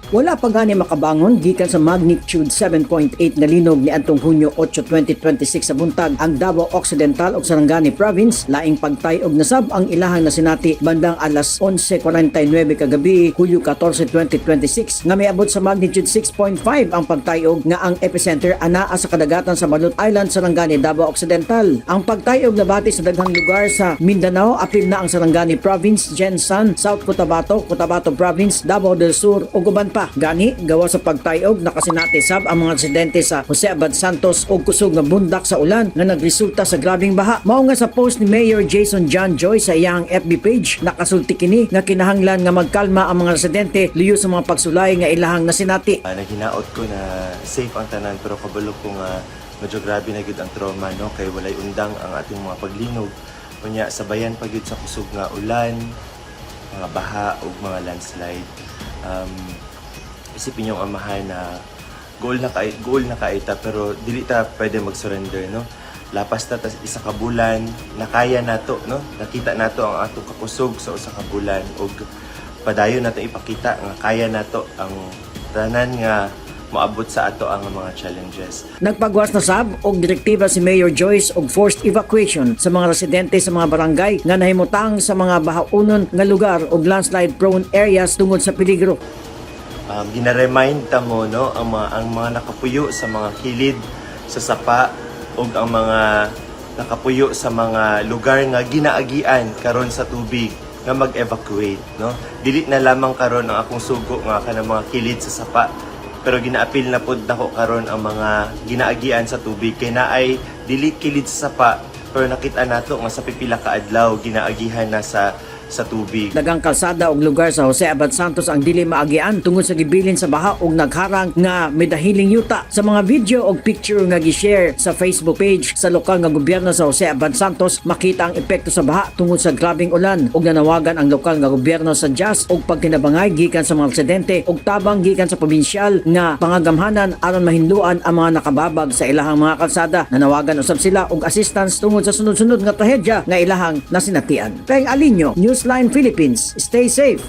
Wala pa gani makabangon gikan sa magnitude 7.8 na linog ni antong Hunyo 8, 2026 sa buntag ang Davao Occidental ug Sarangani Province. Laing pagtayog na sab ang ilahang nasinati bandang alas 11:49 kagabi Hulyo 14, 2026 nga miabot sa magnitude 6.5 ang pagtayog nga ang epicenter anaa sa kadagatan sa Balot Island, Sarangani, Davao Occidental. Ang pagtayog nabati sa daghang lugar sa Mindanao, apil na ang Sarangani Province, Jensan, South Cotabato, Cotabato Province, Davao del Sur ug uban pa. Gani gawa sa pagtayog nakasinati sab ang mga residente sa Jose Abad Santos ug kusog nga bundak sa ulan nga nagresulta sa grabing baha. Mao nga sa post ni Mayor Jason John Joy sa iyang FB page, nakasulti kini nga kinahanglan nga magkalma ang mga residente liyo sa mga pagsulay nga ilahang nasinati. Naghinaot ko na safe ang tanan pero kabalo ko nga medyo grabe na gid ang trauma, no, kay walay undang ang ating mga paglinog. Kunya sabayan pa gid sa kusog nga ulan, mga baha ug mga landslide. Isipin yung amahan na goal na kaita pero dili ta pwede mag-surrender, no. Lapas ta isa ka bulan, nakaya nato, no. Nakita nato ang atong kakusog sa usa ka bulan ug padayon nato ipakita nga kaya nato ang tanan nga moabot sa ato ang mga challenges. Nagpagwas na sab og direktiba si Mayor Joyce og forced evacuation sa mga residente sa mga barangay nga nahimutang sa mga bahaunon nga lugar og landslide prone areas tungod sa peligro. Ginaremind ta mo, no, ang mga nakapuyo sa mga kilid sa sapa ug ang mga nakapuyo sa mga lugar nga ginaagian karon sa tubig nga mag-evacuate, no. Dili na lamang karon ang akong sugo nga kanang mga kilid sa sapa, pero ginaapil na pud nako karon ang mga ginaagian sa tubig kay naay dili kilid sa sapa pero nakita nato nga sa pipila ka adlaw ginaagihan na sa tubig. Dagang kalsada og lugar sa Jose Abad Santos ang dili maagian tungod sa gibilin sa baha ug nagharang nga midahiling yuta. Sa mga video og picture nga gi-share sa Facebook page sa lokal nga gobyerno sa Jose Abad Santos, makita ang epekto sa baha tungod sa grabing ulan ug nanawagan ang lokal nga gobyerno sa DIAS og pagtinabangay gikan sa mga residente ug tabang gikan sa probinsyal nga pangagamhanan aron mahinluan ang mga nakababag sa ilahang mga kalsada. Nanawagan usab sila og assistance tungod sa sunod-sunod nga trahedya nga ilahang nasinatian. Peng Alinyo, Newsline Philippines. Stay safe.